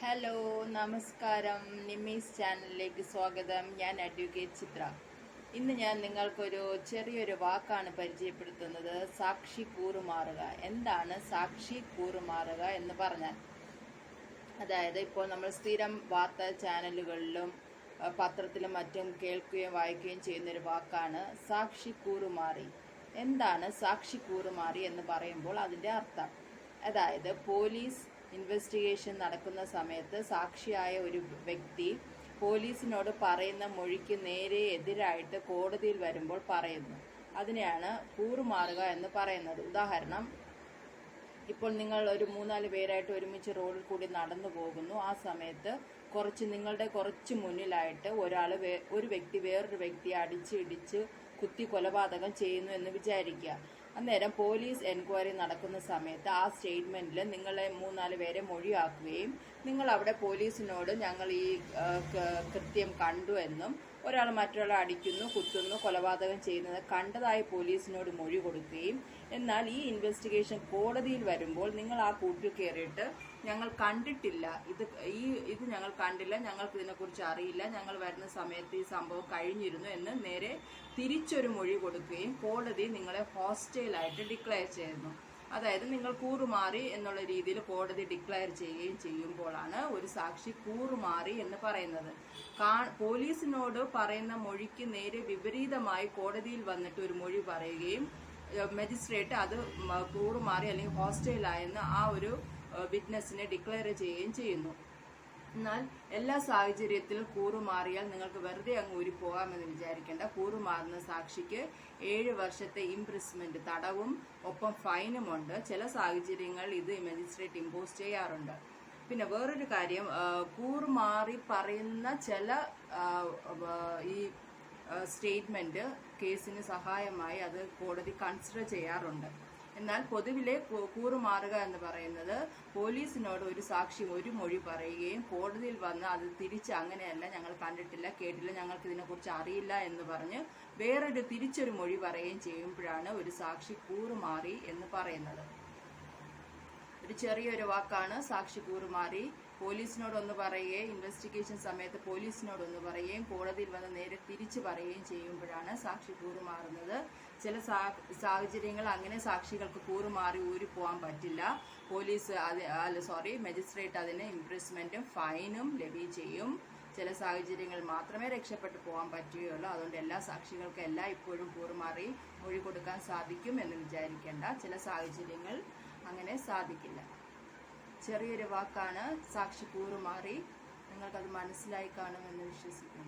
Hello, നമസ്കാരം. നിമ്മീസ് ചാനലിലേക്ക് സ്വാഗതം. ഞാൻ അഡ്വക്കേറ്റ് ചിത്ര. ഇന്ന് ഞാൻ നിങ്ങൾക്കൊരു ചെറിയൊരു വാക്കാണ് പരിചയപ്പെടുത്തുന്നത്. സാക്ഷി കൂറുമാറുക. എന്താണ് സാക്ഷി കൂറുമാറുക എന്ന് പറഞ്ഞാൽ? അതായത് ഇപ്പോൾ നമ്മൾ സ്ഥിരം വാർത്താ ചാനലുകളിലും പത്രത്തിലും മറ്റും കേൾക്കുകയും വായിക്കുകയും ചെയ്യുന്നൊരു വാക്കാണ് സാക്ഷി കൂറുമാറി. എന്താണ് സാക്ഷി കൂറുമാറി എന്ന് പറയുമ്പോൾ അതിൻ്റെ അർത്ഥം? അതായത് പോലീസ് ഇൻവെസ്റ്റിഗേഷൻ നടക്കുന്ന സമയത്ത് സാക്ഷിയായ ഒരു വ്യക്തി പോലീസിനോട് പറയുന്ന മൊഴിക്ക് നേരെ എതിരായിട്ട് കോടതിയിൽ വരുമ്പോൾ പറയുന്നു. അതിനെയാണ് കൂറുമാറുക എന്ന് പറയുന്നത്. ഉദാഹരണം, ഇപ്പോൾ നിങ്ങൾ ഒരു 3-4 പേരായിട്ട് ഒരുമിച്ച് റോഡിൽ കൂടി നടന്നു പോകുന്നു. ആ സമയത്ത് നിങ്ങളുടെ കുറച്ച് മുന്നിലായിട്ട് ഒരു വ്യക്തി വേറൊരു വ്യക്തിയെ ഇടിച്ച് കുത്തി കൊലപാതകം ചെയ്യുന്നു എന്ന് വിചാരിക്കുക. അന്നേരം പോലീസ് എൻക്വയറി നടക്കുന്ന സമയത്ത് ആ സ്റ്റേറ്റ്മെന്റിൽ നിങ്ങളെ 3-4 പേരെ മൊഴിയാക്കുകയും നിങ്ങൾ അവിടെ പോലീസിനോട് ഞങ്ങൾ ഈ കൃത്യം കണ്ടു എന്നും ഒരാൾ മറ്റൊരാളെ അടിക്കുന്നു, കുത്തുന്നു, കൊലപാതകം ചെയ്യുന്നത് കണ്ടതായി പോലീസിനോട് മൊഴി കൊടുക്കുകയും എന്നാൽ ഈ ഇൻവെസ്റ്റിഗേഷൻ കോടതിയിൽ വരുമ്പോൾ നിങ്ങൾ ആ കൂട്ടിൽ കയറിയിട്ട് ഞങ്ങൾ കണ്ടിട്ടില്ല, ഇത് ഞങ്ങൾ കണ്ടില്ല, ഞങ്ങൾക്ക് ഇതിനെക്കുറിച്ച് അറിയില്ല, ഞങ്ങൾ വരുന്ന സമയത്ത് ഈ സംഭവം കഴിഞ്ഞിരുന്നു എന്ന് നേരെ തിരിച്ചൊരു മൊഴി കൊടുക്കുകയും കോടതി നിങ്ങളെ ഹോസ്റ്റൈലായിട്ട് ഡിക്ലെയർ ചെയ്യുന്നു. അതായത് നിങ്ങൾ കൂറുമാറി എന്നുള്ള രീതിയിൽ കോടതി ഡിക്ലെയർ ചെയ്യുകയും ചെയ്യുമ്പോഴാണ് ഒരു സാക്ഷി കൂറുമാറി എന്ന് പറയുന്നത്. പോലീസിനോട് പറയുന്ന മൊഴിക്ക് നേരെ വിപരീതമായി കോടതിയിൽ വന്നിട്ട് ഒരു മൊഴി പറയുകയും മജിസ്ട്രേറ്റ് അത് കൂറുമാറി അല്ലെങ്കിൽ ഹോസ്റ്റൈലായെന്ന് ആ ഒരു വിറ്റ്നസിനെ ഡിക്ലെയർ ചെയ്യുകയും ചെയ്യുന്നു. എന്നാൽ എല്ലാ സാഹചര്യത്തിലും കൂറുമാറിയാൽ നിങ്ങൾക്ക് വെറുതെ അങ്ങ് ഊരിപ്പോകാമെന്ന് വിചാരിക്കേണ്ട. കൂറുമാറുന്ന സാക്ഷിക്ക് 7 വർഷത്തെ ഇംപ്രിസ്മെന്റ്, തടവും ഒപ്പം ഫൈനും ഉണ്ട്. ചില സാഹചര്യങ്ങൾ ഇത് മജിസ്ട്രേറ്റ് ഇമ്പോസ് ചെയ്യാറുണ്ട്. പിന്നെ വേറൊരു കാര്യം, കൂറുമാറി പറയുന്ന ചില ഈ സ്റ്റേറ്റ്മെന്റ് കേസിന് സഹായമായി അത് കോടതി കൺസിഡർ ചെയ്യാറുണ്ട്. എന്നാൽ പൊതുവിലെ കൂറുമാറുക എന്ന് പറയുന്നത് പോലീസിനോട് ഒരു സാക്ഷി ഒരു മൊഴി പറയുകയും കോടതിയിൽ വന്ന് അത് തിരിച്ച് അങ്ങനെയല്ല, ഞങ്ങൾ കണ്ടിട്ടില്ല, കേട്ടില്ല, ഞങ്ങൾക്ക് ഇതിനെക്കുറിച്ച് അറിയില്ല എന്ന് പറഞ്ഞ് തിരിച്ചൊരു മൊഴി പറയുകയും ചെയ്യുമ്പോഴാണ് ഒരു സാക്ഷി കൂറുമാറി എന്ന് പറയുന്നത്. ഒരു ചെറിയൊരു വാക്കാണ് സാക്ഷി കൂറുമാറി. പോലീസിനോടൊന്ന് പറയുകയും ഇൻവെസ്റ്റിഗേഷൻ സമയത്ത് പോലീസിനോടൊന്ന് പറയുകയും കോടതിയിൽ വന്ന് നേരെ തിരിച്ചു പറയുകയും ചെയ്യുമ്പോഴാണ് സാക്ഷി കൂറുമാറുന്നത്. ചില സാഹചര്യങ്ങൾ അങ്ങനെ സാക്ഷികൾക്ക് കൂറുമാറി ഊരിപ്പോകാൻ പറ്റില്ല. മജിസ്ട്രേറ്റ് അതിന് ഇംപ്രിസ്മെന്റും ഫൈനും ലഭ്യ ചെയ്യും. ചില സാഹചര്യങ്ങൾ മാത്രമേ രക്ഷപ്പെട്ടു പോകാൻ പറ്റുകയുള്ളൂ. അതുകൊണ്ട് എല്ലാ സാക്ഷികൾക്കും ഇപ്പോഴും കൂറുമാറി മൊഴി കൊടുക്കാൻ സാധിക്കും എന്ന് വിചാരിക്കേണ്ട. ചില സാഹചര്യങ്ങൾ അങ്ങനെ സാധിക്കില്ല. ചെറിയൊരു വാക്കാണ് സാക്ഷി കൂറുമാറി. നിങ്ങൾക്കത് മനസ്സിലായി കാണുമെന്ന് വിശ്വസിക്കുന്നു.